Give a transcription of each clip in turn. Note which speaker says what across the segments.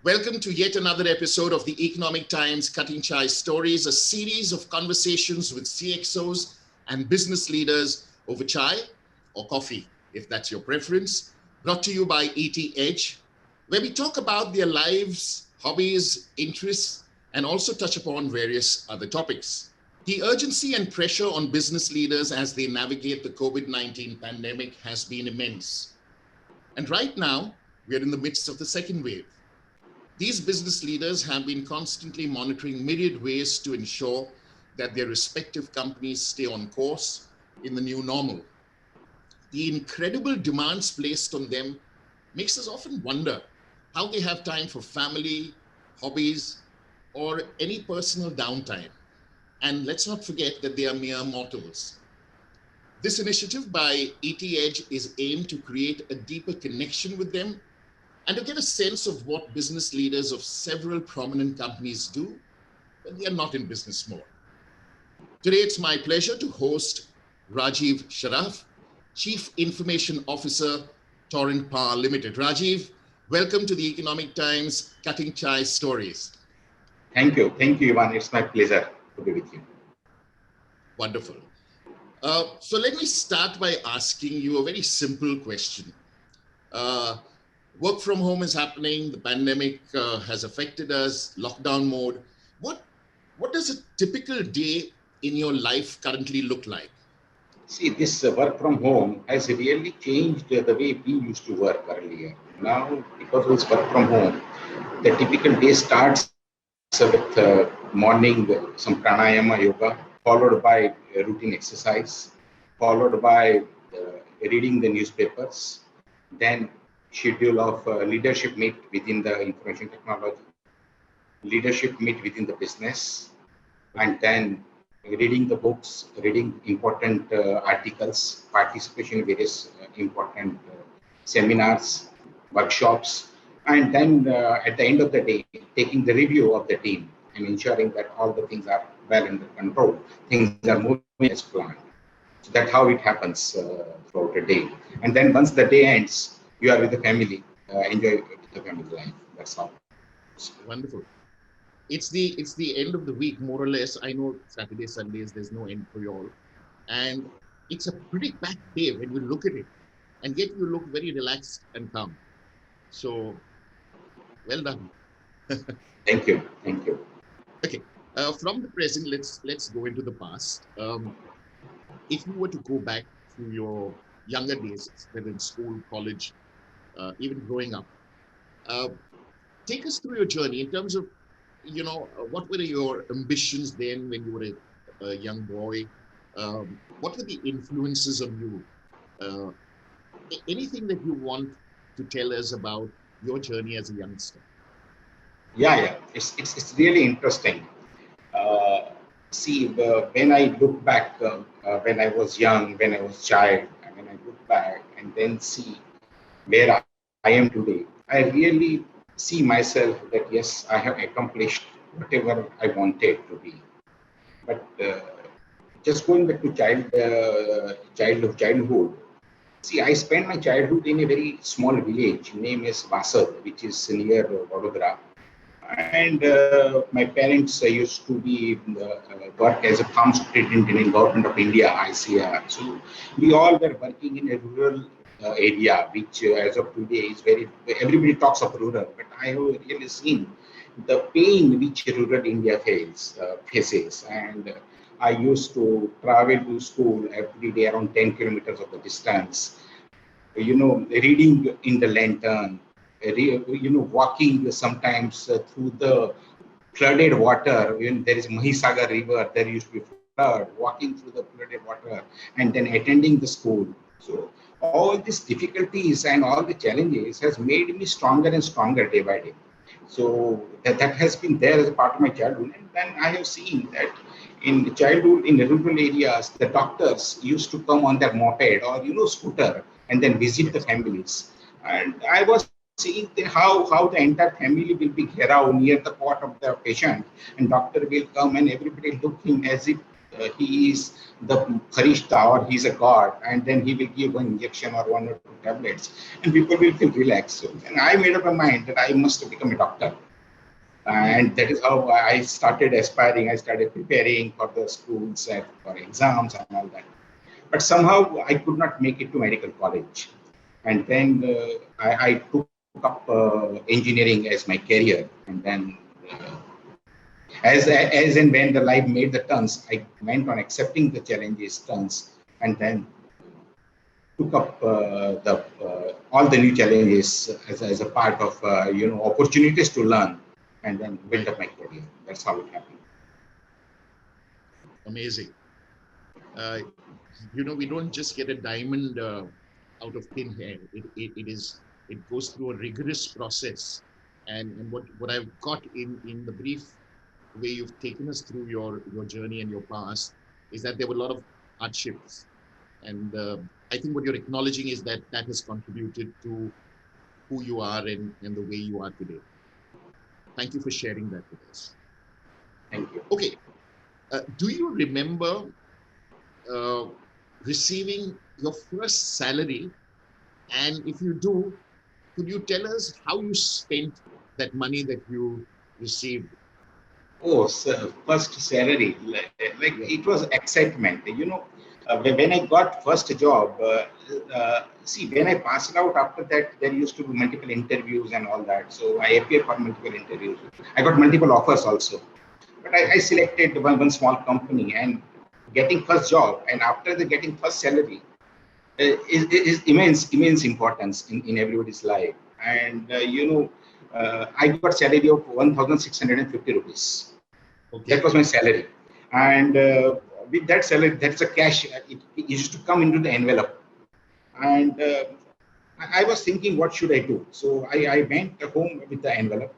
Speaker 1: Welcome to yet another episode of the Economic Times Cutting Chai Stories, a series of conversations with CXOs and business leaders over chai or coffee, if that's your preference, brought to you by ET Edge, where we talk about their lives, hobbies, interests, and also touch upon various other topics. The urgency and pressure on business leaders as they navigate the COVID-19 pandemic has been immense. And right now, we're in the midst of the second wave. These business leaders have been constantly monitoring myriad ways to ensure that their respective companies stay on course in the new normal. The incredible demands placed on them makes us often wonder how they have time for family, hobbies, or any personal downtime. And let's not forget that they are mere mortals. This initiative by ET Edge is aimed to create a deeper connection with them and to get a sense of what business leaders of several prominent companies do when they are not in business mode. Today, it's my pleasure to host Rajiv Sharaf, Chief Information Officer, Torrent Power Limited. Rajiv, welcome to the Economic Times Cutting Chai Stories.
Speaker 2: Thank you, Ivan. It's my pleasure to be with you.
Speaker 1: Wonderful. So let me start by asking you a very simple question. Work from home is happening. The pandemic has affected us. Lockdown mode. What does a typical day in your life currently look like?
Speaker 2: See, this work from home has really changed the way we used to work earlier. Now, because of this work from home, the typical day starts with morning, some pranayama yoga, followed by routine exercise, followed by reading the newspapers, then schedule of leadership meet within the information technology, leadership meet within the business, and then reading the books, reading important articles, participation in various important seminars, workshops, and then at the end of the day, taking the review of the team and ensuring that all the things are well under control, things are moving as planned. So that's how it happens throughout the day. And then once the day ends, you are with the family, enjoy the family life. That's all.
Speaker 1: Wonderful. It's the end of the week, more or less. I know Saturday, Sundays, there's no end for you all. And it's a pretty packed day when you look at it. And yet you look very relaxed and calm. So, well done.
Speaker 2: Thank you.
Speaker 1: Okay. From the present, let's go into the past. If you were to go back to your younger days, whether in school, college, even growing up, take us through your journey in terms of, what were your ambitions then when you were a young boy? What were the influences on you? Anything that you want to tell us about your journey as a youngster?
Speaker 2: Yeah. It's really interesting. See, when I look back, when I was young, when I was child, and when I look back and then see where I am today, I really see myself that yes, I have accomplished whatever I wanted to be. But just going back to childhood, see, I spent my childhood in a very small village, name is Vasad, which is near Vadodara. And my parents used to be work as a farm superintendent in government of India, ICR. So we all were working in a rural area, which as of today is everybody talks of rural, but I have really seen the pain which rural India faces. And I used to travel to school every day around 10 kilometers of the distance, reading in the lantern, walking sometimes through the flooded water. When there is Mahisagar river, there used to be flood, walking through the flooded water and then attending the school. So all these difficulties and all the challenges has made me stronger and stronger day by day. So that has been there as a part of my childhood. And then I have seen that in childhood, in rural areas, the doctors used to come on their moped or, scooter and then visit the families. And I was seeing how the entire family will be around near the cot of the patient, and doctor will come and everybody look him as if he is the Farishta or he's a god, and then he will give one injection or one or two tablets, and people will feel relaxed. So, and I made up my mind that I must become a doctor. And that is how I started aspiring. I started preparing for the schools and for exams and all that. But somehow I could not make it to medical college. And then I took up engineering as my career. And then as and when the life made the turns, I went on accepting the challenges, turns, and then took up the all the new challenges as a part of opportunities to learn, and then build up my career. That's how it happened.
Speaker 1: Amazing. Uh, we don't just get a diamond out of thin air. It goes through a rigorous process. And what I've got in the brief way you've taken us through your journey and your past is that there were a lot of hardships. And I think what you're acknowledging is that has contributed to who you are and the way you are today. Thank you for sharing that with us.
Speaker 2: Thank you.
Speaker 1: Okay. Do you remember receiving your first salary? And if you do, could you tell us how you spent that money that you received?
Speaker 2: Oh, so first salary, like it was excitement. When I got first job, see, when I passed out after that, there used to be multiple interviews and all that. So I appeared for multiple interviews. I got multiple offers also. But I selected one small company and getting first job. And after the getting first salary, is immense importance in everybody's life. And I got salary of 1,650 rupees.
Speaker 1: Okay.
Speaker 2: That was my salary, and with that salary, that's a cash. It used to come into the envelope, and I was thinking, what should I do? So I went home with the envelope,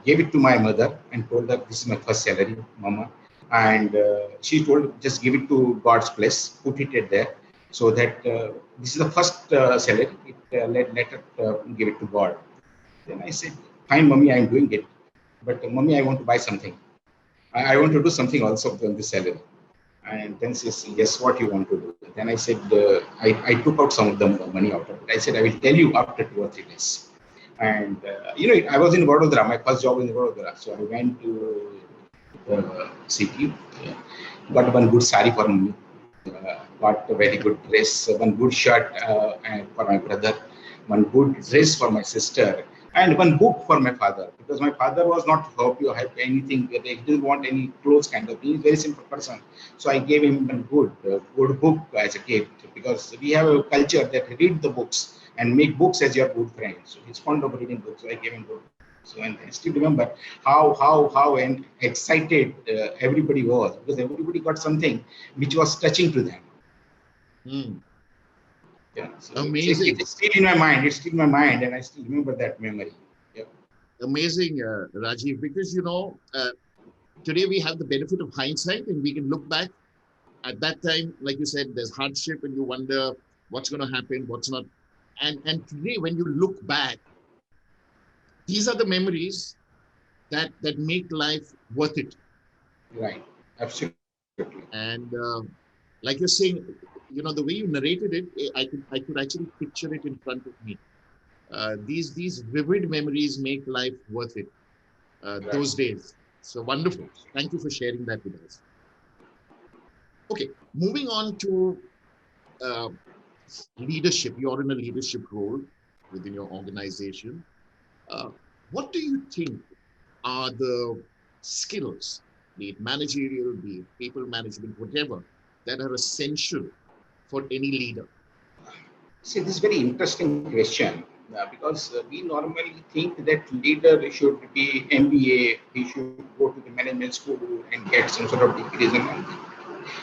Speaker 2: gave it to my mother, and told her, "This is my first salary, Mama." And she told, "Just give it to God's place, put it there, so that this is the first salary. Let her give it to God." Then I said, "Fine, Mommy, I am doing it. But Mommy, I want to buy something. I want to do something also on this salary." And then she said, "Yes, what you want to do?" Then I said, I took out some of the money out of it. I said, "I will tell you after 2 or 3 days." And I was in Vadodara, my first job in Vadodara. So I went to the city, got one good sari for me, got a very good dress, one good shirt for my brother, one good dress for my sister, and one book for my father, because my father was not have anything. He didn't want any clothes kind of thing. He's a very simple person. So I gave him a good book as a gift, because we have a culture that read the books and make books as your good friend. So he's fond of reading books. So I gave him book. So, and I still remember how and excited everybody was, because everybody got something which was touching to them.
Speaker 1: Mm.
Speaker 2: Yeah, so
Speaker 1: amazing.
Speaker 2: It's still in my mind. It's still in my mind, and I still remember that memory. Yeah.
Speaker 1: Amazing, Rajiv, because today we have the benefit of hindsight, and we can look back at that time. Like you said, there's hardship, and you wonder what's going to happen, what's not. And today, when you look back, these are the memories that make life worth it.
Speaker 2: Right. Absolutely.
Speaker 1: And like you're saying, the way you narrated it, I could actually picture it in front of me. These vivid memories make life worth it.
Speaker 2: Right.
Speaker 1: Those days. So wonderful. Thank you for sharing that with us. Okay, moving on to uh, leadership. You're in a leadership role within your organization. Uh, what do you think are the skills, be it managerial, be it people management, whatever, that are essential for any leader?
Speaker 2: See, this is very interesting question, because we normally think that leader should be MBA, he should go to the management school and get some sort of degrees and all.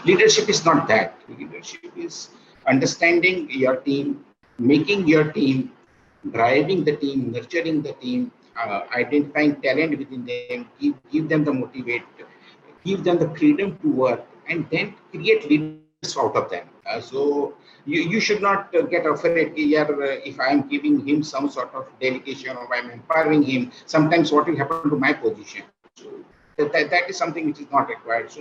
Speaker 2: Leadership is not that. Leadership is understanding your team, making your team, driving the team, nurturing the team, identifying talent within them, give them the motivate, give them the freedom to work, and then create leaders out of them. So you should not get afraid here, if I am giving him some sort of delegation or I'm empowering him. Sometimes what will happen to my position? So That is something which is not required.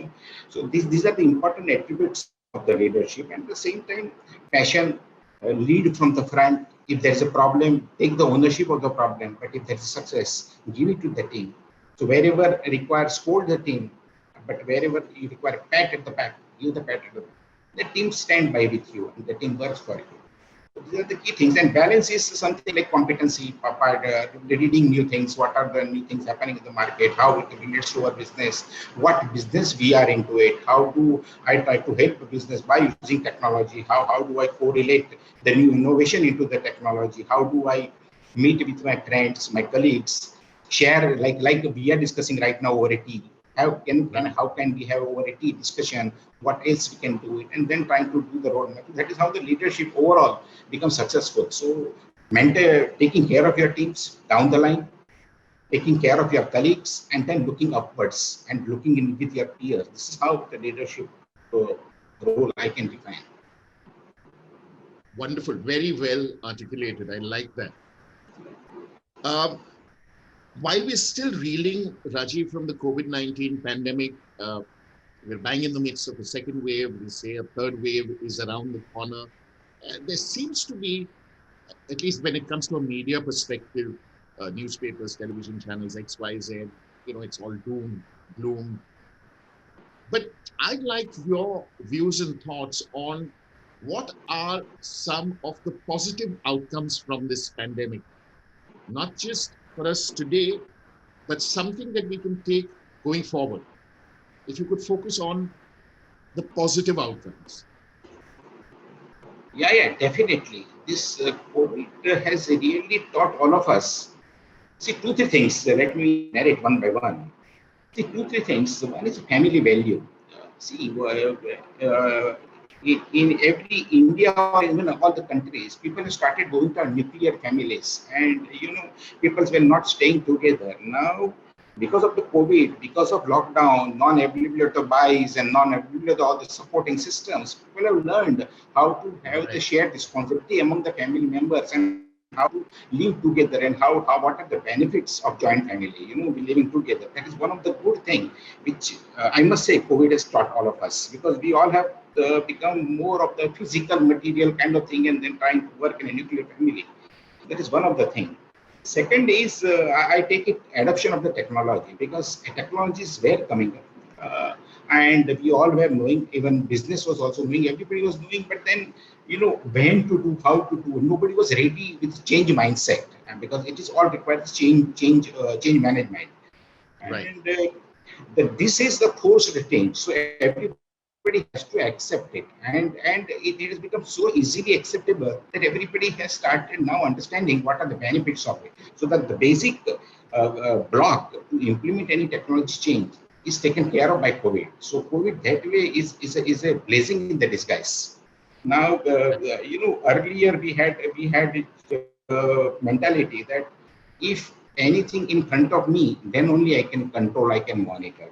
Speaker 2: So these are the important attributes of the leadership. And at the same time, passion, lead from the front. If there is a problem, take the ownership of the problem. But if there is success, give it to the team. So wherever requires, scold the team. But wherever you require a pat at the back, give the pat at the back. The team stand by with you and the team works for you. These are the key things. And balance is something like competency, reading new things, what are the new things happening in the market, how it relates to our business, what business we are into it, how do I try to help the business by using technology, how do I correlate the new innovation into the technology, how do I meet with my friends, my colleagues, share like we are discussing right now over a tea. How can we have over a tea discussion? What else we can do it, and then trying to do the roadmap. That is how the leadership overall becomes successful. So, taking care of your teams down the line, taking care of your colleagues, and then looking upwards and looking in with your peers. This is how the leadership role I can define.
Speaker 1: Wonderful, very well articulated. I like that. Um, while we're still reeling, Rajiv, from the COVID-19 pandemic, we're bang in the midst of a second wave. We say a third wave is around the corner. There seems to be, at least when it comes to a media perspective, newspapers, television channels, X, Y, Z, it's all doom, gloom. But I'd like your views and thoughts on what are some of the positive outcomes from this pandemic, not just for us today, but something that we can take going forward. If you could focus on the positive outcomes.
Speaker 2: Yeah, definitely. This COVID has really taught all of us. See, two, three things. Let me narrate one by one. See, two, three things. One is family value. See, in every India or even all the countries, people started going to nuclear families, and people were not staying together. Now, because of the COVID, because of lockdown, non-availability of the buys and non-availability of all the supporting systems, people have learned how to have the shared responsibility among the family members and how to live together and what are the benefits of joint family, living together. That is one of the good thing, which I must say COVID has taught all of us, because we all have become more of the physical material kind of thing and then trying to work in a nuclear family. That is one of the things. Second is, I take it adoption of the technology, because technologies were coming up. And we all were knowing, even business was also knowing, everybody was knowing, but then, when to do, how to do, nobody was ready with change mindset, and because it is all requires change management.
Speaker 1: Right.
Speaker 2: And this is the forced change. So everybody has to accept it, and it has become so easily acceptable that everybody has started now understanding what are the benefits of it. So that the basic block to implement any technology change is taken care of by COVID. So COVID that way is a blessing in the disguise. Now, earlier we had mentality that if anything in front of me, then only I can control, I can monitor.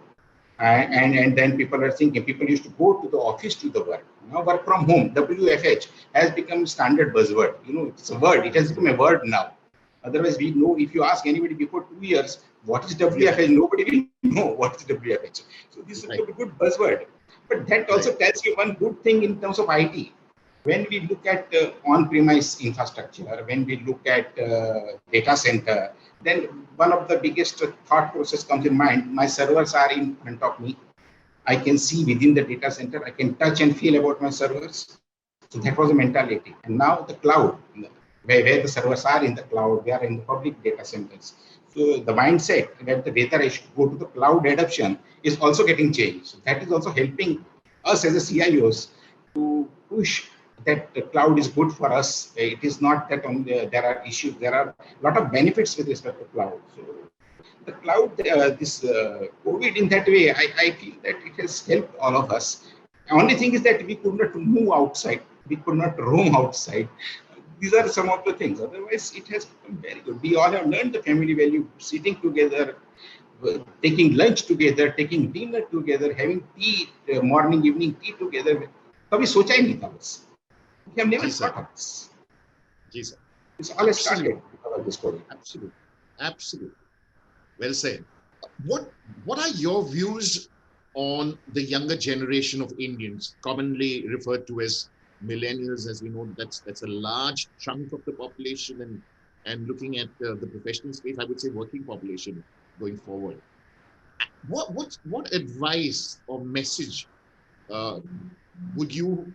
Speaker 2: And then people are thinking, people used to go to the office to the work. Now work from home, WFH, has become standard buzzword. It's a word. It has become a word now. Otherwise, we know, if you ask anybody before 2 years, what is WFH? Nobody will know what is WFH. So this is a good buzzword. But that also tells you one good thing in terms of IT. When we look at on-premise infrastructure, when we look at data center, then one of the biggest thought process comes in mind. My servers are in front of me. I can see within the data center. I can touch and feel about my servers. So that was a mentality. And now the cloud, where the servers are in the cloud, they are in the public data centers. So the mindset that whether I should go to the cloud adoption is also getting changed. So that is also helping us as a CIOs to push that the cloud is good for us. It is not that only there are issues. There are a lot of benefits with respect to cloud. So the cloud, this COVID in that way, I feel that it has helped all of us. The only thing is that we could not move outside. We could not roam outside. These are some of the things. Otherwise, it has become very good. We all have learned the family value, sitting together, taking lunch together, taking dinner together, having tea, morning, evening tea together. कभी सोचा ही नहीं था बस. We have never thought of this.
Speaker 1: Yes, sir.
Speaker 2: It's all started because of this COVID.
Speaker 1: Absolutely. Absolutely. Well said. What are your views on the younger generation of Indians, commonly referred to as millennials? As we know, that's a large chunk of the population, and looking at the professional space, I would say working population going forward. What advice or message uh, would you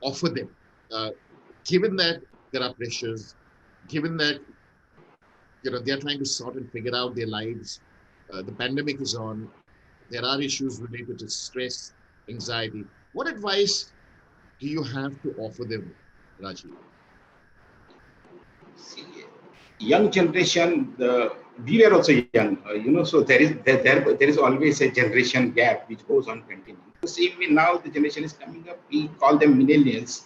Speaker 1: offer them, uh, given that there are pressures, given that they're trying to sort and figure out their lives, the pandemic is on, there are issues related to stress, anxiety. What advice do you have to offer them, Rajiv?
Speaker 2: See, young generation, we were also young, so there is always a generation gap which goes on continuing. The same way now the generation is coming up, we call them millennials.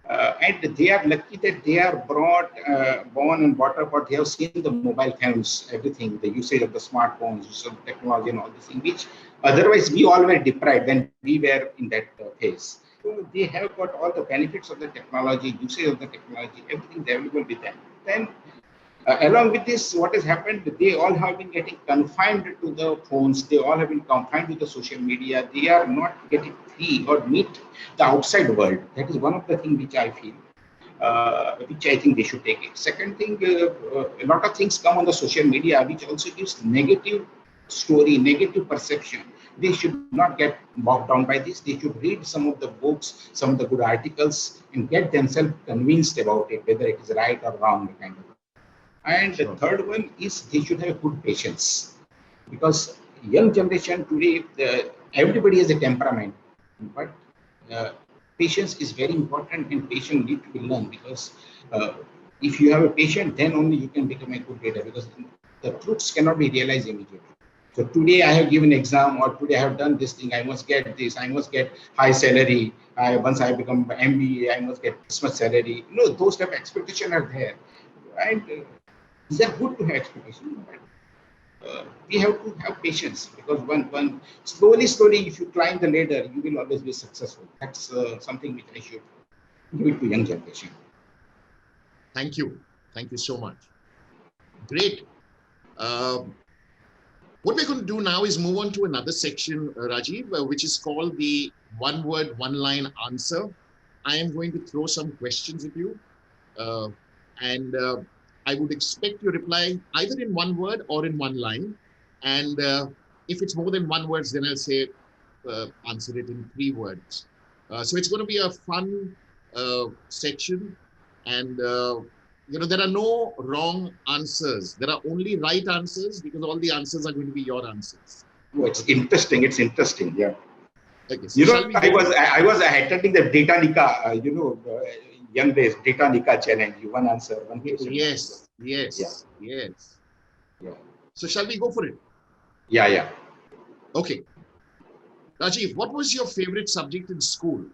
Speaker 2: And they are lucky that they are born and brought up, or they have seen the mobile phones, everything, the usage of the smartphones, use of technology, and all these things, which otherwise we all were deprived when we were in that phase. So they have got all the benefits of the technology, usage of the technology, everything available with them. Then along with this, what has happened, they all have been getting confined to the phones. They all have been confined to the social media. They are not getting free or meet the outside world. That is one of the things which I feel, which I think they should take it. Second thing, a lot of things come on the social media, which also gives negative story, negative perception. They should not get bogged down by this. They should read some of the books, some of the good articles, and get themselves convinced about it, whether it is right or wrong, kind of. And the
Speaker 1: Sure.
Speaker 2: third one is they should have good patience, because young generation today, everybody has a temperament, but uh, patience is very important, and patience need to be learned, because uh, if you have a patient, then only you can become a good leader, because the truths cannot be realized immediately. So today I have given exam, or today I have done this thing, I must get this, I must get high salary. Once I become MBA, I must get this much salary. Those type of expectations are there. And these are good to have expectations, but we have to have patience, because one slowly, if you climb the ladder, you will always be successful. That's something which I should give it to young generation.
Speaker 1: Thank you. Thank you so much. Great. Um, what we're going to do now is move on to another section, Rajiv, which is called the one word, one line answer. I am going to throw some questions at you, uh, and I would expect your reply either in one word or in one line. And if it's more than one words, then I'll say answer it in three words. So it's going to be a fun section, and there are no wrong answers. There are only right answers, because all the answers are going to be your answers.
Speaker 2: Oh, it's
Speaker 1: Okay.
Speaker 2: interesting. It's interesting. Yeah.
Speaker 1: Okay. So shall we
Speaker 2: I
Speaker 1: go
Speaker 2: was
Speaker 1: for it?
Speaker 2: I was attending the Data Nika, young days Data Nika challenge. One answer, one question.
Speaker 1: Yes.
Speaker 2: Yeah.
Speaker 1: Yes. Yes.
Speaker 2: Yeah.
Speaker 1: So shall we go for it?
Speaker 2: Yeah. Yeah.
Speaker 1: Okay. Rajiv, what was your favorite subject in school?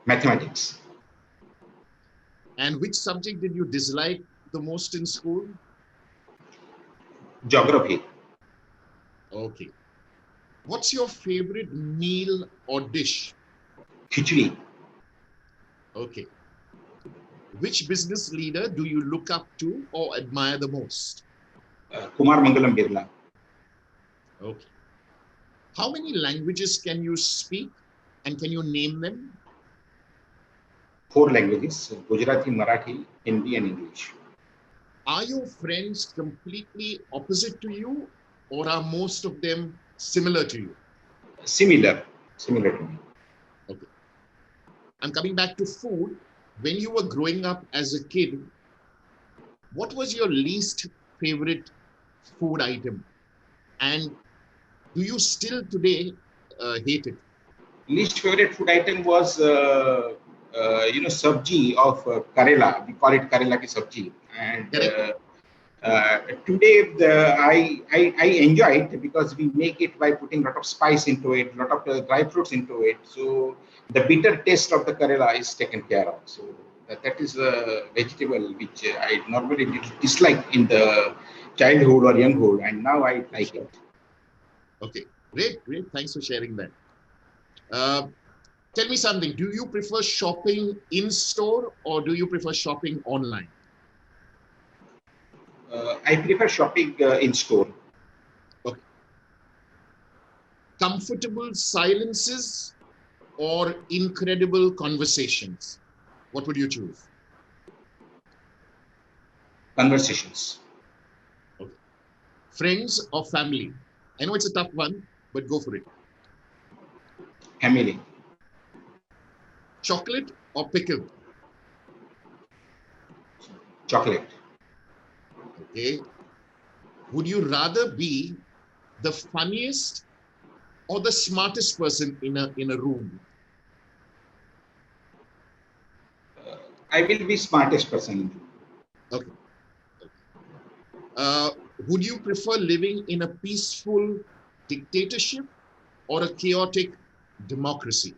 Speaker 2: Mathematics.
Speaker 1: And which subject did you dislike the most in school?
Speaker 2: Geography.
Speaker 1: Okay. What's your favorite meal or dish?
Speaker 2: Khichdi.
Speaker 1: Okay. Which business leader do you look up to or admire the most?
Speaker 2: Kumar Mangalam Birla.
Speaker 1: Okay. How many languages can you speak, and can you name them?
Speaker 2: Four languages: Gujarati, Marathi, Hindi, and English.
Speaker 1: Are your friends completely opposite to you, or are most of them similar to you?
Speaker 2: Similar. Similar to me.
Speaker 1: Okay. I'm coming back to food. When you were growing up as a kid, what was your least favorite food item? And do you still today hate it?
Speaker 2: Least favorite food item was sabji of Karela. We call it Karela ki sabji. And
Speaker 1: Correct?
Speaker 2: today I enjoy it, because we make it by putting a lot of spice into it, a lot of dry fruits into it. So the bitter taste of the Karela is taken care of. So that is a vegetable which I normally dislike in the childhood or younghood, and now I like
Speaker 1: Sure.
Speaker 2: it.
Speaker 1: Okay. Great. Great. Thanks for sharing that. Uh, Tell me something. Do you prefer shopping in store, or do you prefer shopping online?
Speaker 2: I prefer shopping in store.
Speaker 1: comfortable silences or incredible conversations? What would you choose?
Speaker 2: Conversations.
Speaker 1: Okay. Friends or family? I know it's a tough one, but go for it.
Speaker 2: Family.
Speaker 1: Chocolate or pickle?
Speaker 2: Chocolate.
Speaker 1: Okay. Would you rather be the funniest or the smartest person in a room?
Speaker 2: I will be smartest person.
Speaker 1: Okay. Uh, would you prefer living in a peaceful dictatorship or a chaotic democracy?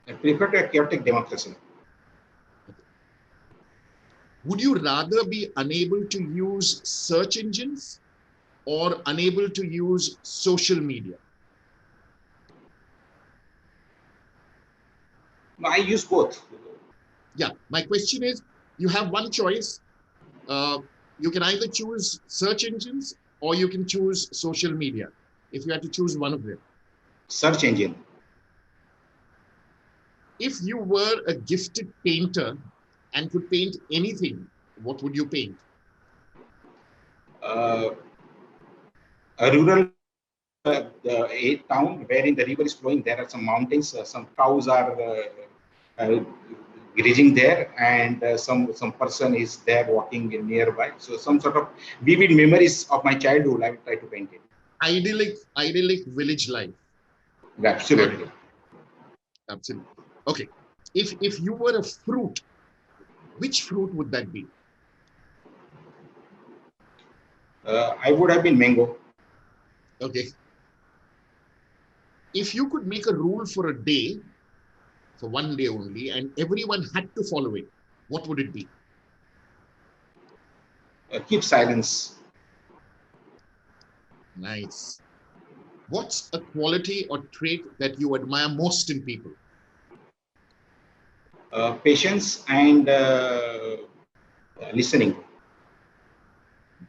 Speaker 2: I prefer a chaotic democracy.
Speaker 1: Okay. Would you rather be unable to use search engines or unable to use social media?
Speaker 2: No, I use both.
Speaker 1: Yeah, my question is, you have one choice. Uh, you can either choose search engines or you can choose social media. If you had to choose one of them.
Speaker 2: Search engine.
Speaker 1: If you were a gifted painter and could paint anything, what would you paint?
Speaker 2: Uh, a rural a town wherein the river is flowing. There are some mountains. Some cows are uh, grazing there, and some person is there walking nearby. So some sort of vivid memories of my childhood. I will try to paint it.
Speaker 1: Idyllic village life.
Speaker 2: Absolutely.
Speaker 1: Absolutely. Okay. If you were a fruit, which fruit would that be?
Speaker 2: I would have been mango.
Speaker 1: Okay. If you could make a rule for a day, for one day only, and everyone had to follow it, what would it be?
Speaker 2: Keep silence.
Speaker 1: Nice. What's a quality or trait that you admire most in people?
Speaker 2: Patience and listening.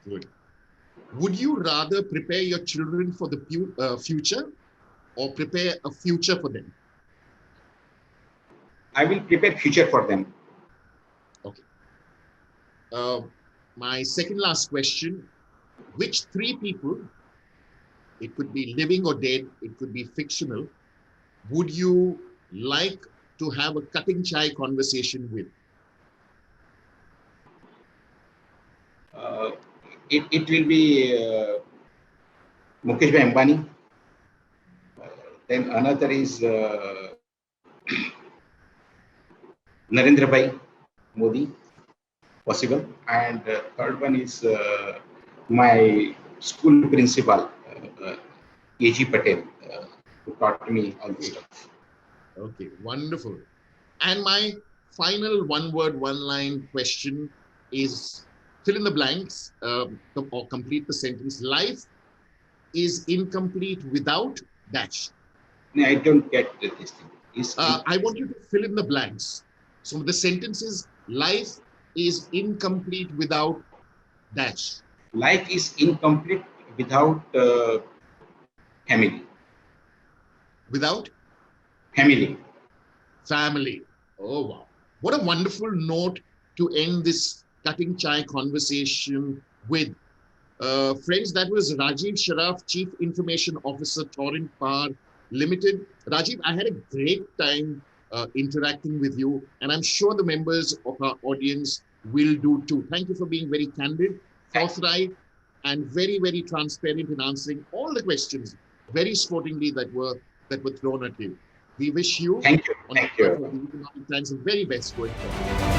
Speaker 1: Good. Would you rather prepare your children for the future or prepare a future for them?
Speaker 2: I will prepare future for them.
Speaker 1: Okay. Uh, my second last question, which three people, it could be living or dead, it could be fictional, would you like to have a cutting chai conversation with?
Speaker 2: Uh, it will be Mukesh Bhai Ambani. Then another is Narendra Bhai Modi, possible. And third one is my school principal, A.G. Patel, who taught me all this
Speaker 1: Okay,
Speaker 2: stuff.
Speaker 1: okay, wonderful. And my final one word, one line question is fill in the blanks or complete the sentence. Life is incomplete without dash.
Speaker 2: No, I don't get this thing.
Speaker 1: I want you to fill in the blanks. So the sentence is life is incomplete without dash.
Speaker 2: Life is incomplete without family.
Speaker 1: Without
Speaker 2: Family.
Speaker 1: family. Oh, wow. What a wonderful note to end this cutting chai conversation with. Friends, that was Rajiv Sharaf, Chief Information Officer, Torrent Power Limited. Rajiv, I had a great time interacting with you, and I'm sure the members of our audience will do too. Thank you for being very candid, forthright, and very, very transparent in answering all the questions very sportingly that were thrown at you. We wish you,
Speaker 2: Thank you.
Speaker 1: on
Speaker 2: Thank
Speaker 1: behalf of
Speaker 2: you.
Speaker 1: the Economic Times, the very best going forward.